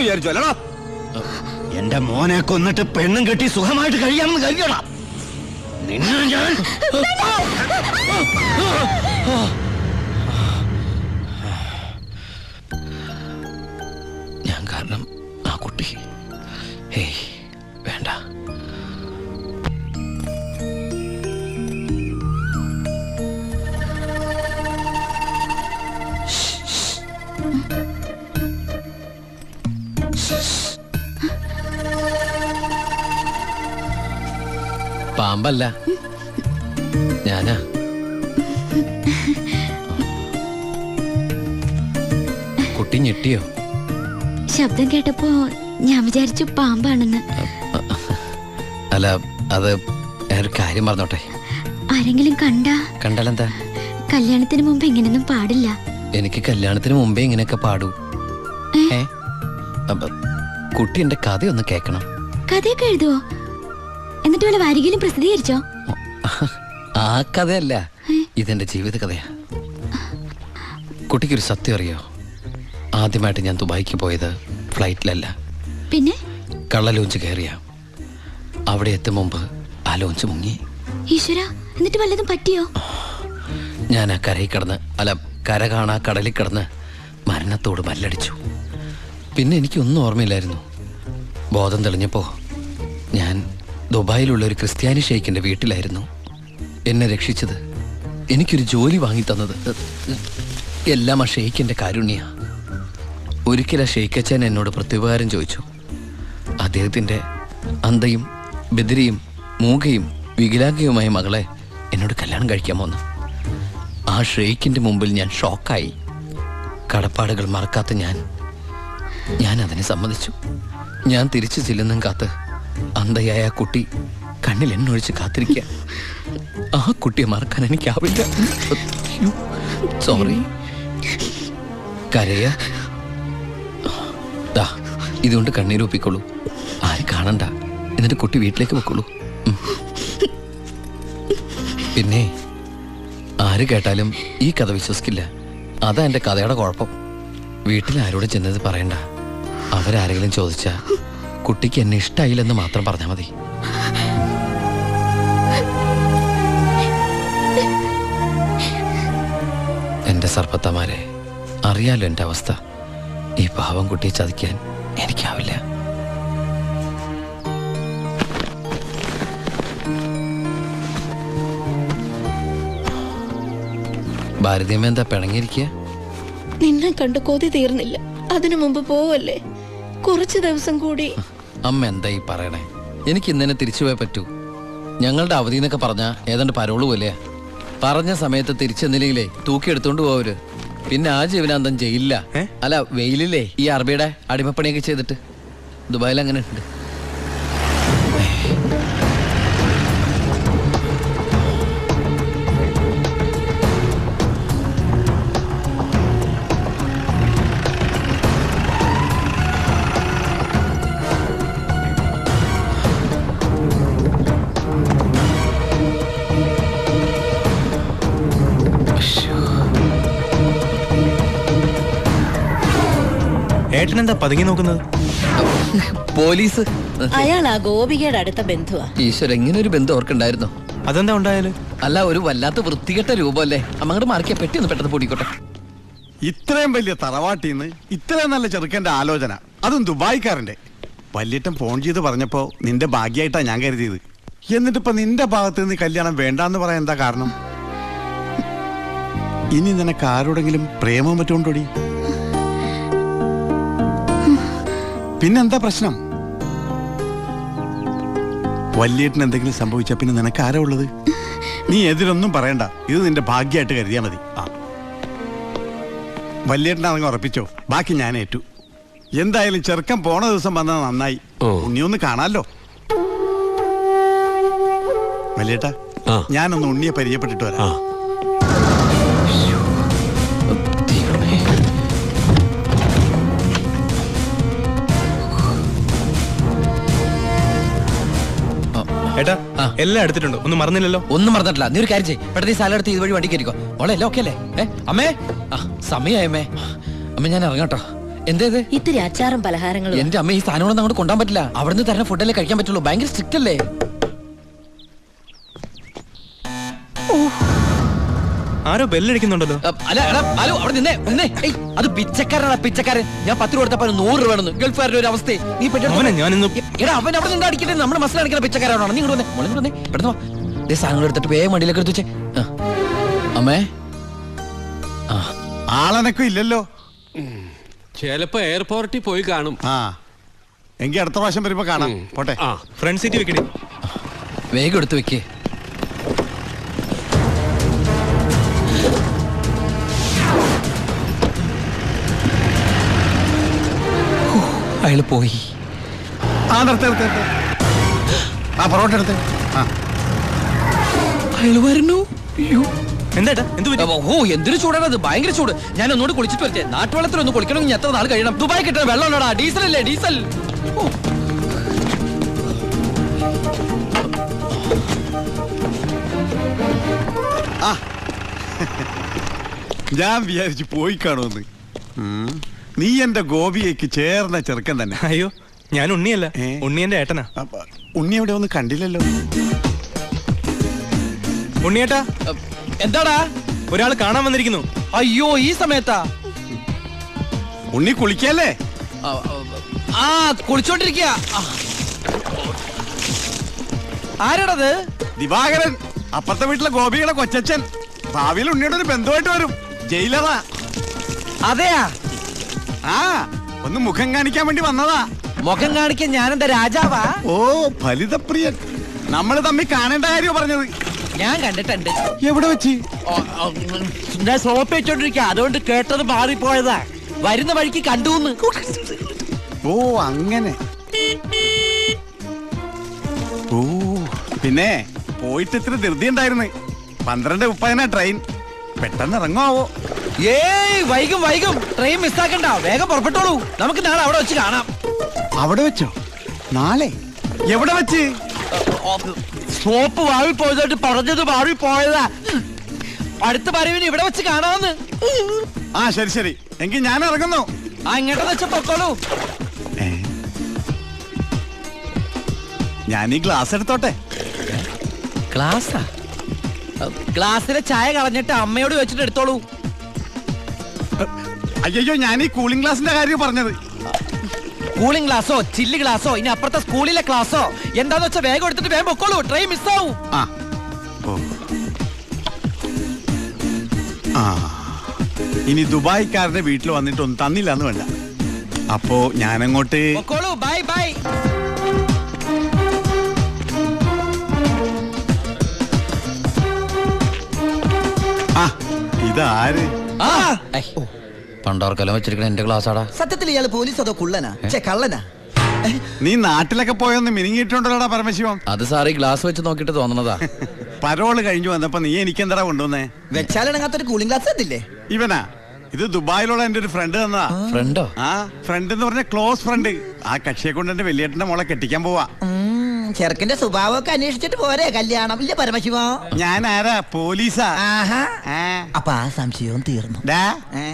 വിചാരിച്ചു അല്ലടാ? എന്റെ മോനെ കൊന്നിട്ട് പെണ്ണും കെട്ടി സുഖമായിട്ട് കഴിയാമെന്ന് കരുതിയടാ നിന്നെ ഞാൻ. ഞാൻ കാരണം ആ കുട്ടി. ഹേയ് വേണ്ട. പാമ്പല്ല, ഞാനാ. കുട്ടി ഞെട്ടിയോ? ശബ്ദം കേട്ടപ്പോ ഞാൻ വിചാരിച്ചു പാമ്പാണെന്ന്. അല്ല, അത് ഒരു കാര്യം പറഞ്ഞോട്ടെ. ആരെങ്കിലും കണ്ടാലെന്താ? കല്യാണത്തിന് മുമ്പ് ഇങ്ങനെയൊന്നും പാടില്ല. എനിക്ക് കല്യാണത്തിന് മുമ്പേ ഇങ്ങനെയൊക്കെ പാടൂ. കുട്ടി എന്റെ കഥയൊന്ന് കേക്കണം. കഥയൊക്കെ എഴുതുവോ? എന്നിട്ട് വല്ല വാരികയിലും പ്രസിദ്ധീകരിച്ചോ? ആ കഥയല്ല, ഇതെന്റെ ജീവിത കഥയാ. കുട്ടിക്കൊരു സത്യം അറിയോ? ആദ്യമായിട്ട് ഞാൻ ദുബായിക്ക് പോയത് ഫ്ലൈറ്റിലല്ല, പിന്നെ കള്ള ലോഞ്ച് കയറിയ. അവിടെ എത്തും മുമ്പ് ആ ലോഞ്ച് മുങ്ങി. ഈശ്വര, എന്നിട്ട് വല്ലതും പറ്റിയോ? ഞാൻ ആ കരയിൽ കിടന്ന്, അല്ല കര കാണാ കടലിൽ കിടന്ന് മരണത്തോട് മല്ലടിച്ചു. പിന്നെ എനിക്കൊന്നും ഓർമ്മയില്ലായിരുന്നു. ബോധം തെളിഞ്ഞപ്പോ ഞാൻ ദുബായിലുള്ള ഒരു ക്രിസ്ത്യാനി ഷെയ്ഖിന്റെ വീട്ടിലായിരുന്നു. എന്നെ രക്ഷിച്ചത്, എനിക്കൊരു ജോലി വാങ്ങി തന്നത് എല്ലാം ആ ഷെയ്ഖിന്റെ കാരുണ്യ. ഒരിക്കൽ ആ ഷെയ്ഖച്ചൻ എന്നോട് പ്രത്യുപകാരം ചോദിച്ചു. അദ്ദേഹത്തിന്റെ അന്ധയും ബദിരിയും മൂകയും വികലാംഗയുമായ മകളെ എന്നോട് കല്യാണം കഴിക്കാമോന്ന്. ആ ഷെയ്ഖിന്റെ മുമ്പിൽ ഞാൻ ഷോക്കായി. കടപ്പാടുകൾ മറക്കാത്ത ഞാൻ അതിനെ സമ്മതിച്ചു. ഞാൻ തിരിച്ചു ചെല്ലുന്നും കാത്ത് അന്ധയായ ആ കുട്ടി കണ്ണിൽ എണ്ണൊഴിച്ച് കാത്തിരിക്കുക. ആ കുട്ടിയെ മറക്കാൻ എനിക്കാവില്ല. സോറി. കരയ ഇതുകൊണ്ട് കണ്ണീരൊപ്പിക്കോളൂ. ആരും കാണണ്ട. എന്നിട്ട് കുട്ടി വീട്ടിലേക്ക് വെക്കോളൂ. പിന്നെ ആര് കേട്ടാലും ഈ കഥ വിശ്വസിക്കില്ല. അതാ എൻ്റെ കഥയുടെ കുഴപ്പം. വീട്ടിൽ ആരോട് ചെന്നത് പറയണ്ട. അവരാരെങ്കിലും ചോദിച്ചാ കുട്ടിക്ക് എന്നെ ഇഷ്ടായില്ലെന്ന് മാത്രം പറഞ്ഞാൽ മതി. എൻ്റെ സർപ്പത്തമാരെ, അറിയാലോ എൻ്റെ അവസ്ഥ. ഈ പാവം കുട്ടിയെ ചതിക്കാൻ എനിക്കാവില്ല. ഭാരതീയമ്മ എന്താ പിണങ്ങിയിരിക്കുക? നിന്നെ കണ്ട് കൊതി തീർന്നില്ല. അതിനു മുമ്പ് പോവല്ലേ? കുറച്ചു ദിവസം കൂടി. അമ്മ എന്താ ഈ പറയണേ? എനിക്ക് ഇന്നെ തിരിച്ചു പോയേ പറ്റൂ. ഞങ്ങളുടെ അവധി എന്നൊക്കെ പറഞ്ഞ ഏതാണ്ട് പരോള് പോലെയാ. പറഞ്ഞ സമയത്ത് തിരിച്ചെന്നില്ലെങ്കിലേ തൂക്കിയെടുത്തോണ്ട് പോവര്. പിന്നെ ആ ജീവനാന്തം ജയിലില്ല. അല്ല, വെയിലില്ലേ ഈ അറബിയുടെ അടിമപ്പണിയൊക്കെ ചെയ്തിട്ട്. ദുബായിൽ അങ്ങനെ ഉണ്ട്. ഏട്ടനെന്താ പതുങ്ങി നോക്കുന്നത്? പോലീസ്. അയാൾ ആ ഗോപികയുടെ അടുത്ത ബന്ധുവാ. ഈശ്വര, ഇങ്ങനെ ഒരു ബന്ധം ഓർക്കുണ്ടായിരുന്നോ? അതെന്താ ഉണ്ടായാലും? അല്ല, ഒരു വല്ലാത്ത വൃത്തികെട്ട രൂപമല്ലേ. അമ്മങ്ങോട്ട് മാറിക്കാ പെട്ടി ഒന്ന് പെട്ടെന്ന് പൊടിക്കോട്ടെ. ഇത്രയും വലിയ തറവാട്ടിന്ന് ഇത്രയും നല്ല ചെറുക്കന്റെ ആലോചന, അതും ദുബായിക്കാരന്റെ. വല്യേട്ടൻ ഫോൺ ചെയ്ത് പറഞ്ഞപ്പോ നിന്റെ ഭാഗ്യമായിട്ടാ ഞാൻ കരുതിയത്. എന്നിട്ടിപ്പോ നിന്റെ ഭാഗത്ത് നിന്ന് കല്യാണം വേണ്ടാന്ന് പറയാൻ എന്താ കാരണം? ഇനി നിനക്ക് ആരോടെങ്കിലും പ്രേമം പറ്റുകൊണ്ടോടി? പിന്നെന്താ പ്രശ്നം? വല്യേട്ടന് എന്തെങ്കിലും സംഭവിച്ചാ പിന്നെ നിനക്ക് ആരാ ഉള്ളത്? നീ എതിരൊന്നും പറയണ്ട. ഇത് നിന്റെ ഭാഗ്യമായിട്ട് കരുതിയാ മതി. വല്യേട്ടനാണെങ്കിൽ ഉറപ്പിച്ചോ, ബാക്കി ഞാൻ ഏറ്റു. എന്തായാലും ചെറുക്കൻ പോണ ദിവസം വന്നത് നന്നായി. ഉണ്ണിയൊന്ന് കാണാലോ. വല്യേട്ടാ, ഞാനൊന്ന് ഉണ്ണിയെ പരിചയപ്പെട്ടിട്ട് വരാം. ഏട്ടാ, എല്ലാം എടുത്തിട്ടുണ്ടോ? ഒന്നും മറന്നില്ലല്ലോ? ഒന്നും മറന്നിട്ടില്ല. നീ ഒരു കാര്യം ചെയ്യ്, പെട്ടെന്ന് ഈ സ്ഥലം എടുത്ത് ഇതുവഴി വണ്ടി കയറിക്കോ. മോളെ എല്ലാം ഓക്കെ അല്ലേ? അമ്മേ, സമയമായി അമ്മേ. അമ്മ ഞാൻ ഇറങ്ങാട്ടോ. എന്തേത്? ഇത്തിരി അച്ചാറും പലഹാരങ്ങളും. എന്റെ അമ്മ ഈ സാധനങ്ങളൊന്നും അങ്ങോട്ട് കൊണ്ടാൻ പറ്റില്ല. അവിടുന്ന് തരുന്ന ഫുഡല്ലേ കഴിക്കാൻ പറ്റുള്ളൂ. ഭയങ്കര സ്ട്രിക്റ്റ് അല്ലേ? ആരോ ബെല്ലടിക്കുന്നുണ്ടല്ലോ. അല്ല എടാ, ഹലോ അവിടെ നിന്നേ നിന്നേ. ഏയ്, അത് പിച്ചക്കാരനാണ് പിച്ചക്കാരൻ. ഞാൻ 10 രൂപ കൊടുത്തപ്പോ 100 രൂപ വേണമെന്ന്. ഗൾഫുകാരുടെ ഒരു അവസ്ഥ നീ അവനെ ഞാനിന്ന് എടാ അവൻ അവിടെ നിന്ന് അടിക്കട്ടെ. നമ്മുടെ മസിൽ അടിക്കുന്ന പിച്ചക്കാരാണോ? നീ ഇങ്ങോട്ട് വന്നേ, മോളിൽ വന്നേ, പെട്ടെന്ന് വാ. സാധനങ്ങൾ എടുത്തിട്ട് വേഗം വണ്ടിയിലേക്ക് എടുത്ത് വെച്ചേ. അമ്മേ ആളനക്കും ഇല്ലല്ലോ. ചിലപ്പോ എയർപോർട്ടിൽ പോയി കാണും. ആ എങ്കി അടുത്ത പ്രാവശ്യം വരുമ്പോ കാണാം. പോട്ടെ. ആ ഫ്രണ്ട് സീറ്റ് വെക്കണേ. വേഗം എടുത്ത് വെക്കേ. അയാള് പോയി. ആ നിർത്ത്. ആ പൊറോട്ട എടുത്ത്. ആ അയാള് വരുന്നു. അയ്യോ എന്താ എന്ത് പറ്റി? ഓ എന്തൊരു ചൂടാണ് അത്. ഭയങ്കര ചൂട്. ഞാൻ ഒന്നുകൂടി കുളിച്ചിട്ട് വരട്ടെ. നാട്ടുവെള്ളത്തിൽ ഒന്ന് കുളിക്കണമെങ്കിൽ എത്ര നാൾ കഴിയണം? ദുബായ് കിട്ടുന്ന വെള്ളമുള്ളടാ. ഡീസൽ അല്ലേ ഡീസൽ. ആ ഞാൻ വിചാരിച്ചു പോയി കാണുമെന്ന്. നീ എന്റെ ഗോപിയേക്ക് ചേർന്ന ചെറുക്കൻ തന്നെ. അയ്യോ ഞാൻ ഉണ്ണിയല്ല, ഏ? ഉണ്ണി എന്റെ ഏട്ടനാ. ഉണ്ണി എവിടെ ഒന്നും കണ്ടില്ലല്ലോ. ഉണ്ണിയേട്ടാ, എന്താടാ? ഒരാൾ കാണാൻ വന്നിരിക്കുന്നു. അയ്യോ ഈ സമയത്താ? ഉണ്ണി കുളിക്കല്ലേ? ആ കുളിച്ചോണ്ടിരിക്കുക. ആരാടത്? ദിവാകരൻ, അപ്പുറത്തെ വീട്ടിലെ ഗോപിയുടെ കൊച്ചച്ഛൻ. ഭാവിയിൽ ഉണ്ണിയുടെ ഒരു ബന്ധുവായിട്ട് വരും. ജയിലറാ. അതെയാ? ആ ഒന്ന് മുഖം കാണിക്കാൻ വേണ്ടി വന്നതാ. മുഖം കാണിക്കാൻ ഞാനെന്താ രാജാവാ? ഓ ഫലിതപ്രിയൻ. നമ്മള് തമ്മിൽ കാണേണ്ട കാര്യം പറഞ്ഞത്. ഞാൻ കണ്ടിട്ടുണ്ട്. എവിടെ വെച്ച്? ഞാൻ സോപ്പ് വെച്ചോണ്ടിരിക്കുക, അതുകൊണ്ട് കേട്ടത് മാറിപ്പോയതാ. വരുന്ന വഴിക്ക് കണ്ടുന്ന്. ഓ അങ്ങനെ. ഓ പിന്നെ പോയിട്ട് ഇത്ര ധൃതി ഉണ്ടായിരുന്നു. 12:30 ട്രെയിൻ. പെട്ടെന്ന് ഇറങ്ങുവോ? ഏയ് വൈകും. ട്രെയിൻ മിസ്സാക്കണ്ട. വേഗം പുറപ്പെട്ടോളൂ. നമുക്ക് നാളെ അവിടെ വെച്ച് കാണാം. അവിടെ വെച്ചോ? നാളെ എവിടെ വെച്ച്? സോപ്പ് വാഴി പോയതായിട്ട് പറഞ്ഞത് മാറി പോയതാ. അടുത്ത വരവിന് ഇവിടെ വെച്ച് കാണാമെന്ന്. ആ ശരി എങ്കിൽ ഞാൻ ഇറങ്ങുന്നു. ആ ഇങ്ങോട്ടെന്ന് വെച്ച പൊക്കോളൂ. ഞാൻ ഈ ഗ്ലാസ് എടുത്തോട്ടെ. ഗ്ലാസാ? ഗ്ലാസ്സിലെ ചായ കളഞ്ഞിട്ട് അമ്മയോട് വെച്ചിട്ട് എടുത്തോളൂ. അയ്യോ ഞാൻ ഈ കൂളിംഗ് ഗ്ലാസിന്റെ കാര്യം പറഞ്ഞത്. കൂളിംഗ് ഗ്ലാസോ ചില്ല് ഗ്ലാസോ ഇനി അപ്പുറത്തെ സ്കൂളിലെ ക്ലാസ്സോ എന്താന്ന് വെച്ചാൽ വേഗം എടുത്തിട്ട് വേഗം പൊക്കോളൂ. ട്രെയിൻ മിസ്സാവും. ആ ഓ ആ ഇനി ദുബായ്ക്കാരുടെ വീട്ടിൽ വന്നിട്ടൊന്നും തന്നില്ല എന്ന് വേണ്ട. അപ്പോ ഞാനങ്ങോട്ട് പൊക്കോളൂ. ബൈ. ആ ഇതാര്? പണ്ടാർക്കലം വെച്ചിരിക്കണ എന്റെ ക്ലാസ്സാടാ. സത്യത്തിൽ ഇയാള് പോലീസ് അതോ കുള്ളനാ? കള്ളനാ? നീ നാട്ടിലൊക്കെ പോയൊന്ന് മിനിങ്ങിയിട്ടുണ്ടല്ലോടാ പരമശിവം. അത് സാറി ഗ്ലാസ് വെച്ച് നോക്കിട്ട് തോന്നണതാ. പരോള് കഴിഞ്ഞു വന്നപ്പോ നീ എനിക്കെന്താ കൊണ്ടുവന്നേ? വെച്ചാലിണങ്ങാത്തൊരു കൂളിംഗ് ഗ്ലാസ് എന്തില്ലേ? ഇവനാ? ഇത് ദുബായിലുള്ള എന്റെ ഒരു ഫ്രണ്ട് തന്നതാ. ഫ്രണ്ടോ? ആ ഫ്രണ്ട് എന്ന് പറഞ്ഞ ക്ലോസ് ഫ്രണ്ട്. ആ കക്ഷിയെ കൊണ്ട് എന്റെ വലിയേട്ടന്റെ മോളെ കെട്ടിക്കാൻ പോവാ. ചെറുക്കന്റെ സ്വഭാവമൊക്കെ അന്വേഷിച്ചിട്ട് പോരെ കല്യാണം? ഇല്ല പരമശിവ. ഞാൻ ആരാ? പോലീസാ. ആഹാ. ആ. അപ്പൊ ആ സംശയവും തീർന്നു. ഡാ, ഏ?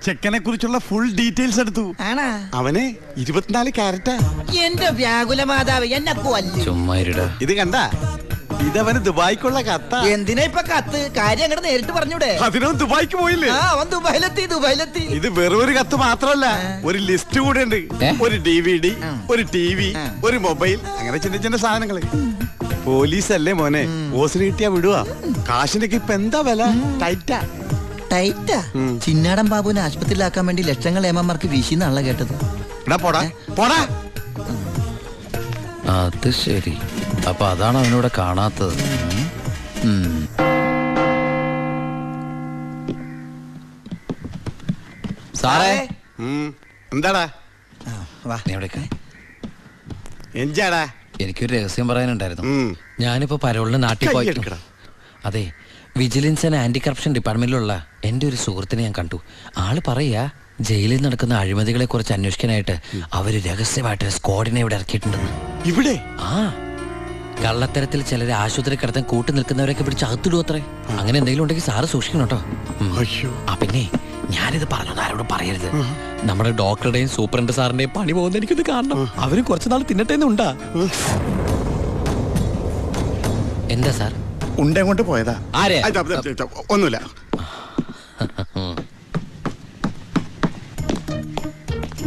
ചെക്കനെ കുറിച്ചുള്ള ഫുൾ ഡീറ്റെയിൽസ് എടുത്തു. ആണാ? അവന് 24 ക്യാരറ്റാ. എന്റെ വ്യാകുല മാതാവ് എന്നെ കൊല്ലു. ചുമ്മാ ഇരുടാ. ഇത് കണ്ട? ഇതവന് ദുബായിക്കുള്ള കത്താ. എന്തിനാ ഇപ്പൊ കത്ത്? കാര്യം അങ്ങോട്ട് നേരിട്ട് പറഞ്ഞൂടെ? അതിനും ദുബായിക്ക് പോയില്ലേ? ആ അവൻ ദുബായിലെത്തി. ഇത് വെറും ഒരു കത്ത് മാത്രമല്ല, ഒരു ലിസ്റ്റ് കൂടെ ഉണ്ട്. ഒരു DVD, ഒരു TV, ഒരു മൊബൈൽ, അങ്ങനെ ചിന്ന സാധനങ്ങള്. പോലീസല്ലേ മോനെ, ഓസിന് കിട്ടിയാ വിടുവാ. കാശിനൊക്കെ ഇപ്പൊ എന്താ വില? ടൈറ്റാ. ചിന്നാടൻ ബാബുവിനെ ആശുപത്രിയിലാക്കാൻ വേണ്ടി ലക്ഷങ്ങൾ ഏമാർക്ക് വീശിന്നാണല്ലോ കേട്ടത്. പോടാ. അത് ശരി. അപ്പൊ അതാണ് അവനോട് കാണാത്തത്. സാറേ എന്താടാ? നീ എവിടേക്കാ? എഞ്ചാടാ? എനിക്കൊരു രഹസ്യം പറയാനുണ്ടായിരുന്നു. ഉം. ഞാനിപ്പോ പരോളിന് നാട്ടിൽ പോയി. കയ്യെടുക്കടാ. അതെ, വിജിലൻസ് ആൻഡ് ആന്റി കറപ്ഷൻ ഡിപ്പാർട്ട്മെന്റിലുള്ള എൻ്റെ ഒരു സുഹൃത്തിനെ ഞാൻ കണ്ടു. ആള് പറയാ ജയിലിൽ നടക്കുന്ന അഴിമതികളെ കുറിച്ച് അന്വേഷിക്കാനായിട്ട് അവര് രഹസ്യമായിട്ട് സ്ക്വാഡിനെ ഇവിടെ ഇറക്കിയിട്ടുണ്ടെന്ന്. ഇവിടെ? ആ കള്ളത്തരത്തിൽ ചിലരെ ആശുപത്രി കിടത്താൻ കൂട്ടി നിൽക്കുന്നവരൊക്കെ പിടിച്ച് അകത്തിടും അത്രേ. അങ്ങനെ എന്തെങ്കിലും ഉണ്ടെങ്കിൽ സാറ് സൂക്ഷിക്കണം കേട്ടോ. അയ്യോ. ആ പിന്നെ ഞാനിത് പറഞ്ഞു ആരോടും പറയരുത്. നമ്മുടെ ഡോക്ടറുടെയും സൂപ്രണ്ട് സാറിന്റെയും പണി പോകുന്ന എനിക്കിത് കാണണം. അവര് കുറച്ചു നാൾ തിന്നട്ടേന്നുണ്ടാ. എന്താ സാർ? ഉണ്ടേ കൊണ്ട് പോയതാ. ആരെ? ഒന്നുമില്ല.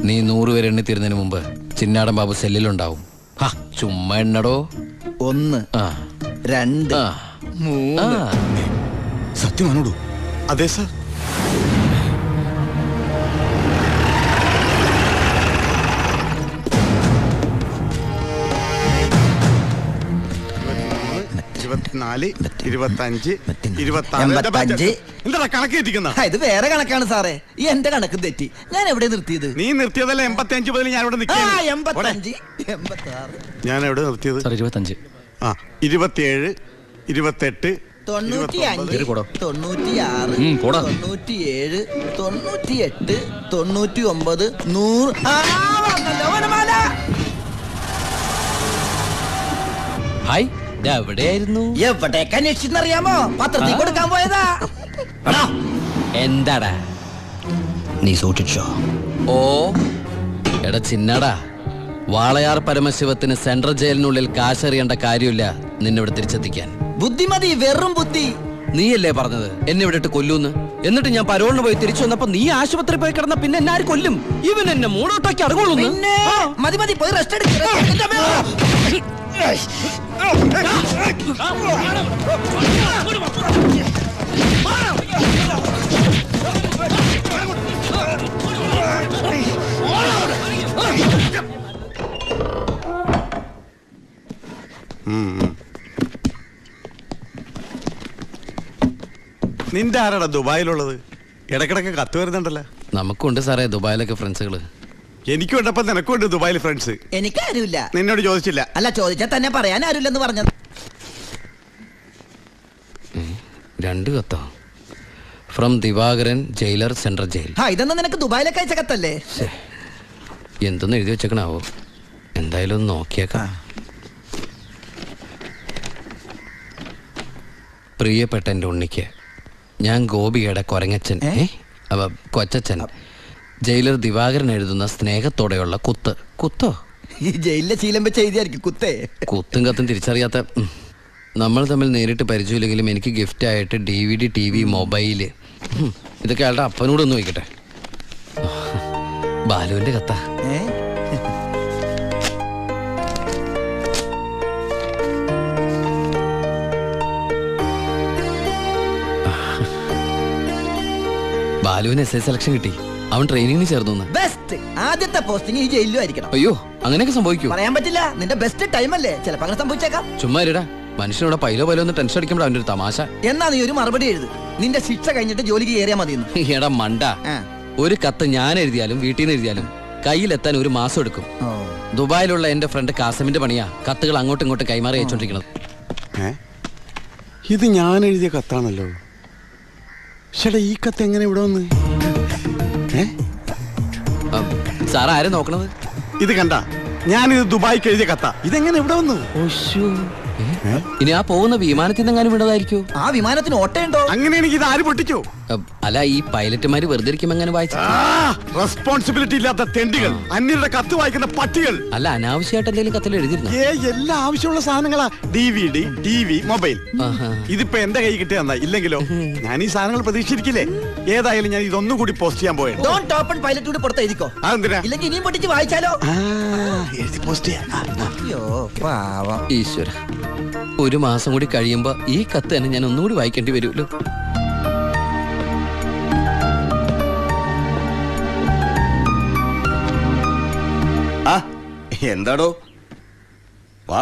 നീ 100 പേര് എണ്ണി തീരുന്നതിന് മുമ്പ് ചിന്നാടൻ ബാബു സെല്ലിലുണ്ടാവും. ചുമ്മാ എണ്ണടോ. 1 2 3. സത്യമാണോടൂ? അതെ സാർ. എന്താ കണക്ക് തെറ്റിക്കുന്ന? ഇത് വേറെ കണക്കാണ് സാറേ. ഈ എന്റെ കണക്ക് തെറ്റി. ഞാൻ എവിടെ നിർത്തിയത്? നീ നിർത്തിയതല്ല 85 മുതൽ ഞാൻ ഇവിടെ 85 86. ഞാൻ എവിടെ നിർത്തിയത്? 25. 27 28 95 96 97 98 99 100. ഹായ്, എവിടെയായിരുന്നു? എവിടേക്ക് അന്വേഷിച്ചെന്നറിയാമോ? പത്രത്തിൽ കൊടുക്കാൻ പോയതാ. എന്താടാ നീ സൂക്ഷിച്ചോ? ഓ എടാ ചിന്നടാ, വാളയാർ പരമശിവത്തിന് സെൻട്രൽ ജയിലിനുള്ളിൽ കാശറിയേണ്ട കാര്യമില്ല നിന്നിവിടെ തിരിച്ചെത്തിക്കാൻ. ബുദ്ധിമതി, വെറും ബുദ്ധി. നീയല്ലേ പറഞ്ഞത് എന്നെ ഇവിടെ ഇട്ട് കൊല്ലൂന്ന്? എന്നിട്ട് ഞാൻ പരോളിന് പോയി തിരിച്ചു വന്നപ്പോ നീ ആശുപത്രി പോയി കിടന്ന പിന്നെ എന്നെ ആര് കൊല്ലും? ഇവൻ എന്നെ മൂടോട്ടാക്കി അടങ്ങുള്ളൂ. പിന്നെ മതി മതി, പോയി റെസ്റ്റ് എടുക്ക. നിന്റെ ആരാടാ ദുബായിലുള്ളത്? ഇടക്കിടക്ക് കത്ത് വരുന്നുണ്ടല്ലോ. നമുക്കുണ്ട് സാറേ ദുബായിലൊക്കെ ഫ്രണ്ട്സുകള്. എനിക്കും ഉണ്ടപ്പോ നിനക്കുണ്ട് ദുബായിൽ ഫ്രണ്ട്സ്. എനിക്കാരുമില്ല. നിന്നോട് ചോദിച്ചില്ല? അല്ല, ചോദിച്ചാൽ തന്നെ പറയാൻ ആരുമില്ലെന്ന് പറഞ്ഞത്. 2 കത്തോ? From Divakaran, jailer, central jail. ഇതൊന്നും നിനക്ക് ദുബായിലൊക്കെ അയച്ച കത്തല്ലേ? എന്തൊന്നും എഴുതി വെച്ചേക്കണാവോ? എന്തായാലും ഒന്ന് നോക്കിയേക്കാം. പ്രിയപ്പെട്ട എൻ്റെ ഉണ്ണിക്ക്, ഞാൻ ഗോപികയുടെ കൊരങ്ങച്ചൻ, കൊച്ചച്ചൻ, ജയിലർ ദിവാകരൻ എഴുതുന്ന സ്നേഹത്തോടെയുള്ള കുത്ത്. കുത്തോ? ഈ ജയിലിലെ ശീലം വെച്ച് എഴുതിയായിരിക്കും കുത്തേ. കുത്തും കത്തും തിരിച്ചറിയാത്ത നമ്മൾ തമ്മിൽ നേരിട്ട് പരിചയമില്ലെങ്കിലും എനിക്ക് ഗിഫ്റ്റായിട്ട് DVD, TV, മൊബൈല്, ഇതൊക്കെ അയാളുടെ അപ്പനോടൊന്ന് വയ്ക്കട്ടെ. ബാലുവിന്റെ കത്ത. ബാലുവിന് SS സെലക്ഷൻ കിട്ടി. അവൻ ട്രെയിനിങ്ങിന് ചേർന്നു. ബെസ്റ്റ്. ആദ്യത്തെ പോസ്റ്റിംഗ് ഈ ജയിലിലും ആയിരിക്കണം. അയ്യോ, അങ്ങനെയൊക്കെ സംഭവിക്കൂ? പറയാൻ പറ്റില്ല. നിന്റെ ബെസ്റ്റ് ടൈം അല്ലേ, ചിലപ്പോ അങ്ങനെ സംഭവിച്ചേക്കാം. ചുമ്മാ ഇരടാ, മനുഷ്യനോട് പൈലോ ഒന്ന് ടെൻഷൻ അടിക്കുമ്പോൾ അവൻ്റെ ഒരു തമാശ. എന്നാ നീ ഒരു മറുപടി എഴുത്. നിന്റെ ശിക്ഷ കഴിഞ്ഞിട്ട് ജോലിക്ക് കയറിയാ മതി. എടാ മണ്ട, ഒരു കത്ത് ഞാൻ എഴുതിയാലും വീട്ടിൽ നിന്ന് എഴുതിയാലും കയ്യിലെത്താൻ 1 മാസം എടുക്കും. ദുബായിലുള്ള എന്റെ ഫ്രണ്ട് കാസമിന്റെ പണിയാ കത്തുകൾ അങ്ങോട്ടും ഇങ്ങോട്ടും കൈമാറി അയച്ചോണ്ടിരിക്കുന്നത്. ഇത് ഞാൻ എഴുതിയ കത്താണല്ലോ. ചേട്ടാ, ഈ കത്ത് എങ്ങനെ ഇവിടെ വന്ന്? സാർ ആരെ നോക്കണത്? ഇത് കണ്ട, ഞാനിത് ദുബായിക്ക് എഴുതിയ കത്ത. ഇതെങ്ങനെ ഇവിടെ വന്നു? ഇനി ആ പോകുന്ന വിമാനത്തിൽ നിന്നെങ്ങാനും വിടതായിരിക്കോ? ആ വിമാനത്തിന് ഓട്ടയുണ്ടോ? അങ്ങനെയാണെങ്കിൽ ഇത് ആര് പൊട്ടിച്ചോ? അല്ല, ഈ പൈലറ്റുമാര് വെറുതെ ഇരിക്കുമ്പോ എങ്ങനെ വായിച്ചു? റെസ്പോൺസിബിലിറ്റി ഇല്ലാത്ത തെണ്ടികൾ, അന്യരുടെ കത്ത് വായിക്കുന്ന പട്ടികൾ. അല്ല, അനാവശ്യമായിട്ട് എന്തെങ്കിലും കത്തിൽ എഴുതിയിരുന്നു? എല്ലാ ആവശ്യമുള്ള സാധനങ്ങളാ. DVD, TV, mobile. ഇതിപ്പോ എന്റെ കൈ കിട്ടിയ ഇല്ലെങ്കിലോ? ഞാൻ ഈ സാധനങ്ങൾ പ്രതീക്ഷിച്ചിരിക്കില്ലേ? ഏതായാലും ഞാൻ ഇതൊന്നും കൂടി പോസ്റ്റ് ചെയ്യാൻ പോയത്. പൈലറ്റ് പുറത്ത് എഴുതിക്കോ. അതെന്തിനാ? ഇല്ലെങ്കിൽ ഇനിയും പൊട്ടിച്ച് വായിച്ചാലോ? എഴുതി പോസ്റ്റ് ചെയ്യാം. ഈശ്വര, 1 മാസം കൂടി കഴിയുമ്പോ ഈ കത്ത് തന്നെ ഞാൻ ഒന്നുകൂടി വായിക്കേണ്ടി വരുമല്ലോ. എന്താടോ? വാ.